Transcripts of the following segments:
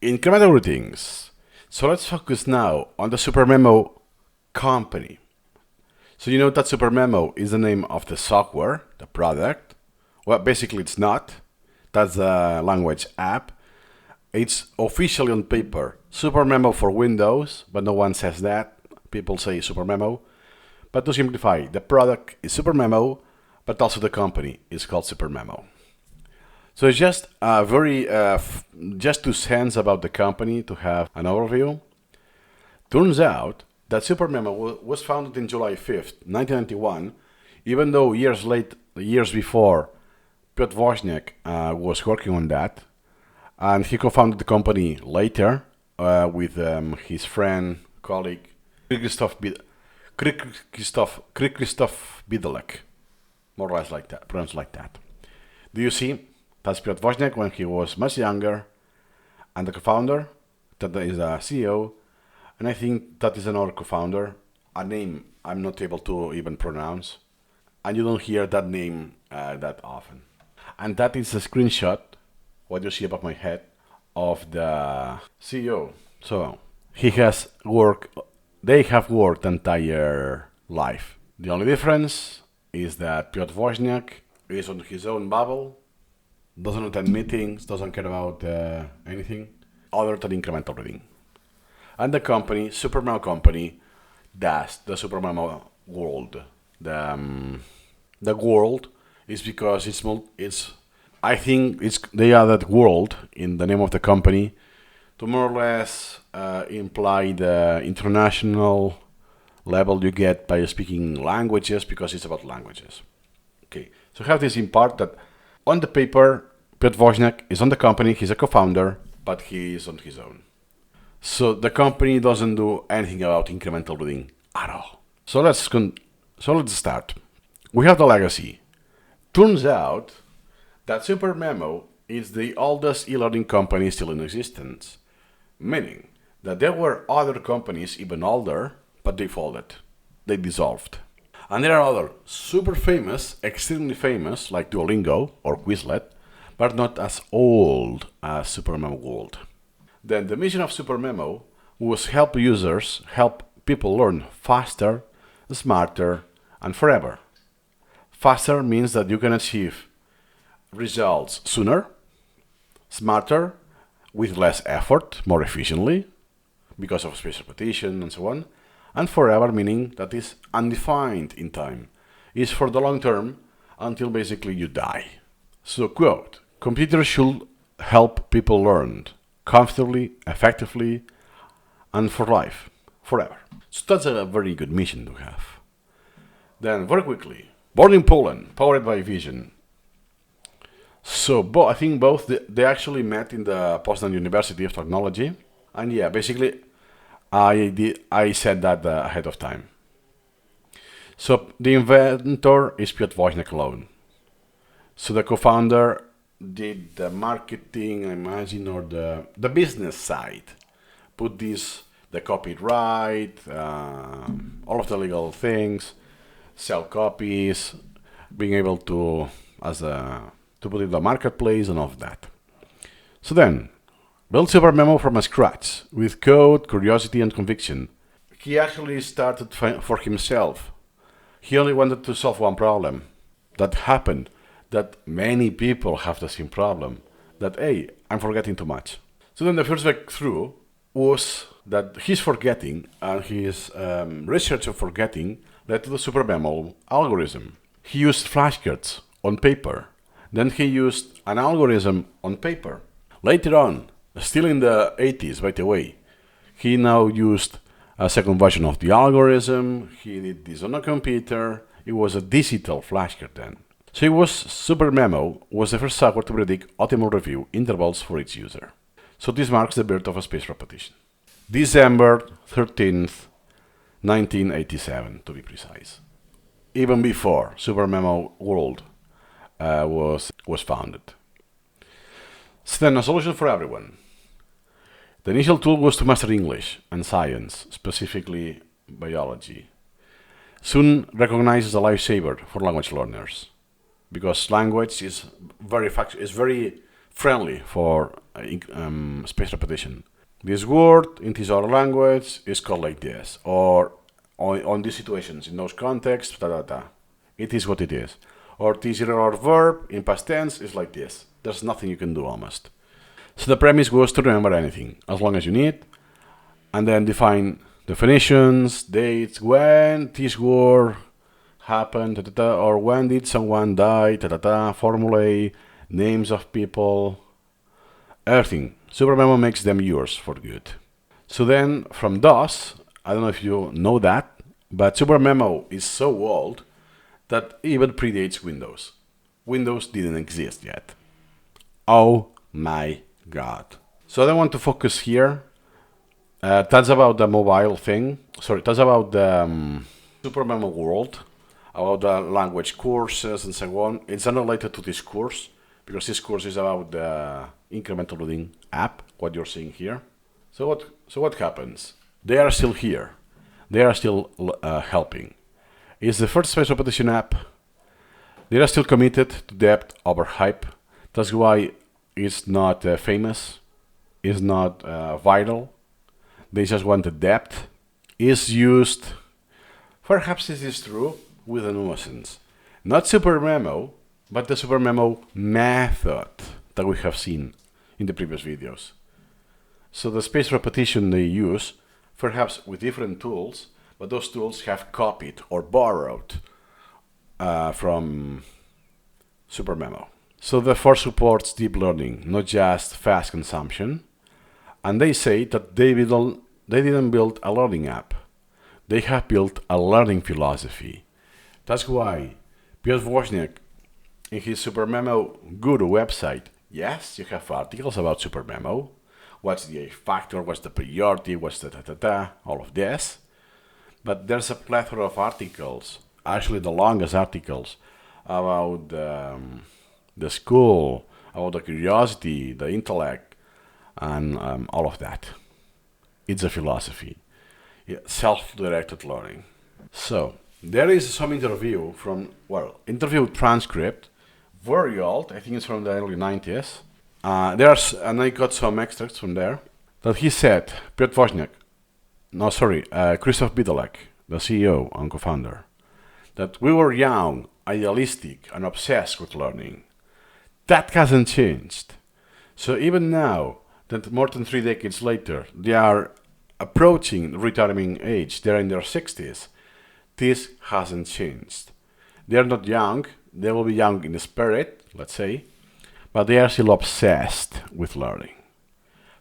Incremental greetings. So let's focus now on the SuperMemo company. So you know that SuperMemo is the name of the software, the product. Well, basically it's not. That's a language app. It's officially on paper SuperMemo for Windows, but no one says that. People say SuperMemo. But to simplify, the product is SuperMemo, but also the company is called SuperMemo. So it's just just 2 cents about the company to have an overview. Turns out that SuperMemo was founded in July 5th, 1991, even though years before, Piotr Wozniak was working on that, and he co-founded the company later with his friend, colleague, Krzysztof Bidelek, more or less like that, pronounced like that. Do you see? That's Piotr Wozniak when he was much younger, and the co-founder, that is a CEO, and I think that is another co-founder, a name I'm not able to even pronounce, and you don't hear that name that often. And that is a screenshot, what you see above my head, of the CEO. So they have worked entire life. The only difference is that Piotr Wozniak is on his own bubble, doesn't attend meetings, doesn't care about anything other than incremental reading. And the company, SuperMemo company, does the SuperMemo world. The world is because they are that world in the name of the company to more or less imply the international level you get by speaking languages, because it's about languages. Okay, so have this in part that on the paper, Piotr Wozniak is on the company, he's a co-founder, but he is on his own. So the company doesn't do anything about incremental reading at all. So let's start. We have the legacy. Turns out that SuperMemo is the oldest e-learning company still in existence, meaning that there were other companies even older, but they folded. They dissolved. And there are other super famous, extremely famous, like Duolingo or Quizlet, but not as old as SuperMemo World. Then the mission of SuperMemo was help people learn faster, smarter, and forever. Faster means that you can achieve results sooner, smarter, with less effort, more efficiently, because of spaced repetition and so on, and forever meaning that is undefined in time, is for the long term until basically you die. So quote, computers should help people learn comfortably, effectively, and for life, forever. So that's a very good mission to have. Then very quickly, born in Poland, powered by vision. So I think both, they actually met in the Poznan University of Technology. And yeah, basically, I said that ahead of time. So the inventor is Piotr Wozniak alone. So the co-founder did the marketing, I imagine, or the business side. Put the copyright, all of the legal things, sell copies, being able to put it in the marketplace and all of that. So then, build SuperMemo from scratch with code, curiosity, and conviction. He actually started for himself. He only wanted to solve one problem. That happened that many people have the same problem. That, hey, I'm forgetting too much. So then the first breakthrough was that his forgetting and his research of forgetting led to the SuperMemo algorithm. He used flashcards on paper. Then he used an algorithm on paper. Later on, still in the 80s, by the way, he now used a second version of the algorithm. He did this on a computer. It was a digital flashcard then. So SuperMemo was the first software to predict optimal review intervals for each user. So this marks the birth of a spaced repetition. December 13th, 1987, to be precise. Even before SuperMemo World was founded. So then a solution for everyone. The initial tool was to master English and science, specifically biology. Soon recognized as a lifesaver for language learners, because language is very friendly for space repetition. This word in this other language is called like this, or on these situations, in those contexts, da da da. It is what it is. Or this irregular verb in past tense is like this. There's nothing you can do almost. So the premise was to remember anything, as long as you need, and then define definitions, dates, when this word happened, da, da, da, or when did someone die, da, da, da, formulae, names of people, everything. SuperMemo makes them yours for good. So then from DOS, I don't know if you know that, but SuperMemo is so old that even predates Windows. Windows didn't exist yet. Oh my god. So I don't want to focus here. That's about the mobile thing. Sorry, that's about the SuperMemo world, about the language courses and so on. It's unrelated to this course, because this course is about the incremental loading app, what you're seeing here. So what happens? They are still here. They are still helping. It's the first space repetition app. They are still committed to depth over hype. That's why it's not famous. It's not viral. They just want the depth. It's used, perhaps this is true, with a nuisance. Not SuperMemo, but the SuperMemo method that we have seen in the previous videos. So the space repetition they use, perhaps with different tools, but those tools have copied or borrowed from SuperMemo. So the force supports deep learning, not just fast consumption. And they say that they didn't build a learning app. They have built a learning philosophy. That's why Piotr Wozniak, in his SuperMemo Guru website, yes, you have articles about SuperMemo. What's the A factor, what's the priority, what's the da-da-da, all of this. But there's a plethora of articles, actually the longest articles, about the school, about the curiosity, the intellect, and all of that. It's a philosophy. Yeah, self-directed learning. So, there is some interview interview transcript, very old, I think it's from the early 90s. And I got some extracts from there, that he said, Piotr Wozniak, Christoph Bidelek, the CEO and co-founder, that we were young, idealistic, and obsessed with learning. That hasn't changed. So even now, that more than 3 decades later, they are approaching retirement age, they're in their 60s, this hasn't changed. They're not young, they will be young in the spirit, let's say, but they are still obsessed with learning.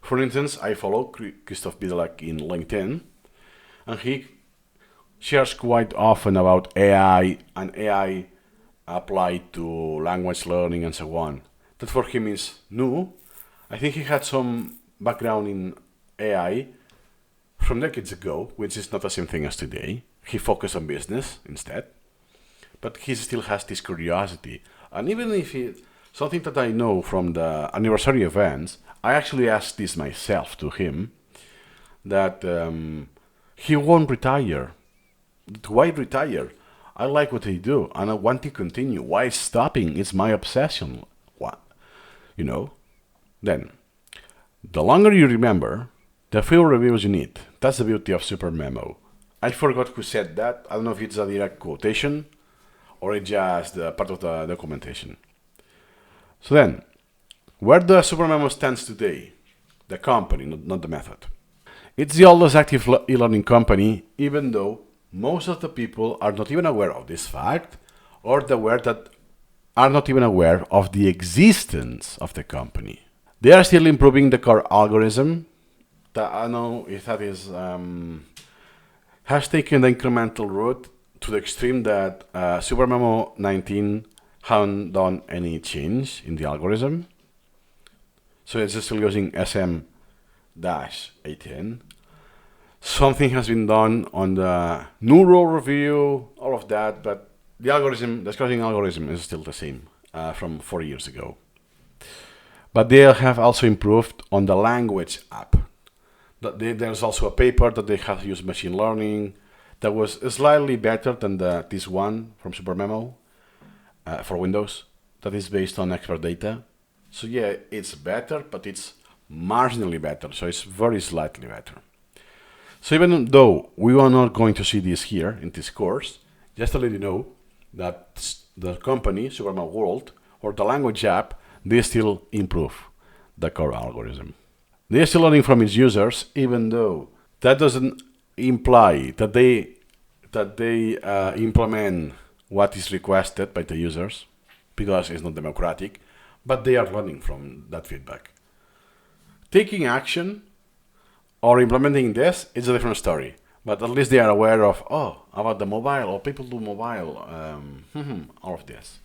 For instance, I follow Christoph Bidelek in LinkedIn, and he shares quite often about AI and AI applied to language learning and so on. That for him is new. I think he had some background in AI from decades ago, which is not the same thing as today. He focused on business instead. But he still has this curiosity. And even if something that I know from the anniversary events, I actually asked this myself to him, that he won't retire. Why retire? I like what I do, and I want to continue. Why stopping? It's my obsession. What? Then, the longer you remember, the fewer reviews you need. That's the beauty of SuperMemo. I forgot who said that. I don't know if it's a direct quotation, or it's just part of the documentation. So then, where the SuperMemo stands today, the company, not the method. It's the oldest active e-learning company, even though most of the people are not even aware of this fact, or are not even aware of the existence of the company. They are still improving the core algorithm. I don't know if that is has taken the incremental route to the extreme that SuperMemo 19 haven't done any change in the algorithm. So it's still using SM-18. Something has been done on the neural review, all of that, but the scoring algorithm is still the same from 4 years ago. But they have also improved on the language app. There's also a paper that they have used machine learning that was slightly better than this one from SuperMemo for Windows that is based on expert data. So yeah, it's better, but it's marginally better, so it's very slightly better. So even though we are not going to see this here in this course, just to let you know that the company, SuperMemo World, or the language app, they still improve the core algorithm. They are still learning from its users, even though that doesn't imply that they implement what is requested by the users, because it's not democratic, but they are learning from that feedback. Taking action or implementing this is a different story, but at least they are aware of, about the mobile, or people do mobile, all of this.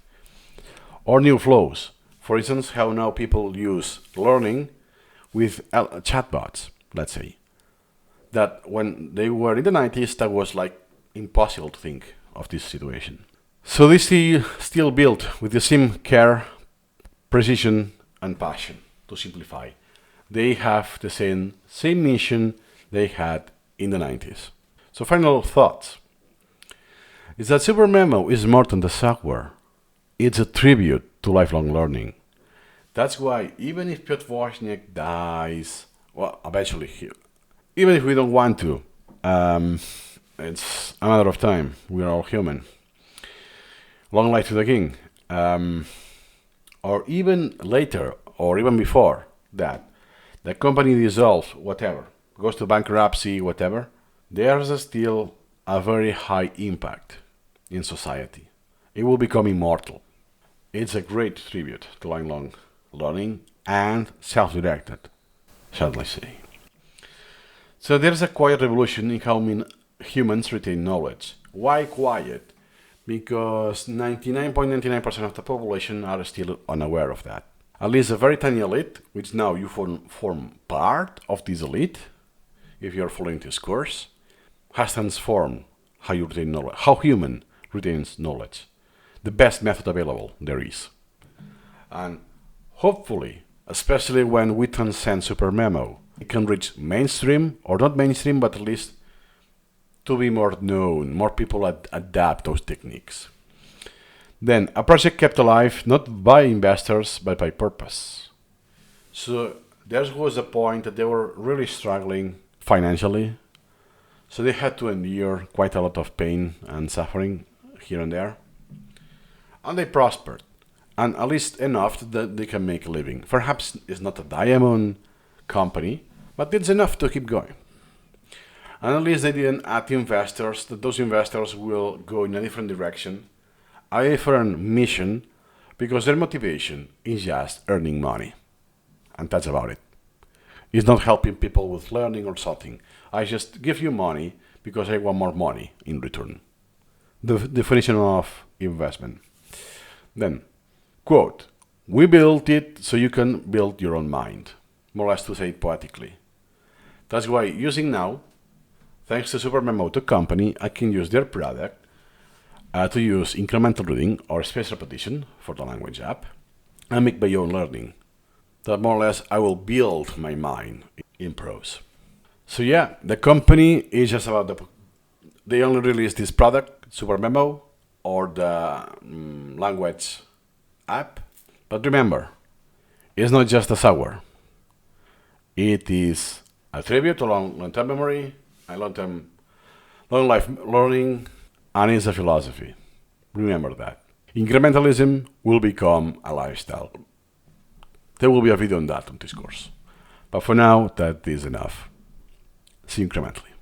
Or new flows. For instance, how now people use learning with chatbots, let's say. That when they were in the 90s, that was like impossible to think of this situation. So this is still built with the same care, precision, and passion, to simplify. They have the same mission they had in the 90s. So final thoughts is that SuperMemo is more than the software. It's a tribute to lifelong learning. That's why even if Piotr Wozniak dies, well, eventually, even if we don't want to, it's a matter of time. We are all human. Long life to the king. Or even later, or even before that, the company dissolves, whatever, goes to bankruptcy, whatever, there's still a very high impact in society. It will become immortal. It's a great tribute to lifelong learning and self-directed, shall I say. So there's a quiet revolution in how humans retain knowledge. Why quiet? Because 99.99% of the population are still unaware of that. At least a very tiny elite, which now you form part of this elite, if you're following this course, has transformed how you retain knowledge, how human retains knowledge. The best method available there is. And hopefully, especially when we transcend SuperMemo, it can reach mainstream, or not mainstream, but at least to be more known, more people adapt those techniques. Then, a project kept alive not by investors, but by purpose. So there was a point that they were really struggling financially, so they had to endure quite a lot of pain and suffering here and there. And they prospered, and at least enough that they can make a living. Perhaps it's not a diamond company, but it's enough to keep going. And at least they didn't add investors, that those investors will go in a different direction, a different mission, because their motivation is just earning money. And that's about it. It's not helping people with learning or something. I just give you money because I want more money in return. The definition of investment. Then, quote, we built it so you can build your own mind. More or less to say it poetically. That's why using now, thanks to SuperMemo, the company, I can use their product to use incremental reading or spaced repetition for the language app and make my own learning. That more or less I will build my mind in prose. So yeah, the company is just about they only release this product, SuperMemo, or the language app. But remember, it's not just a software. It is a tribute to long-term memory, and long life learning, and it's a philosophy. Remember that. Incrementalism will become a lifestyle. There will be a video on that on this course. But for now, that is enough. See you incrementally.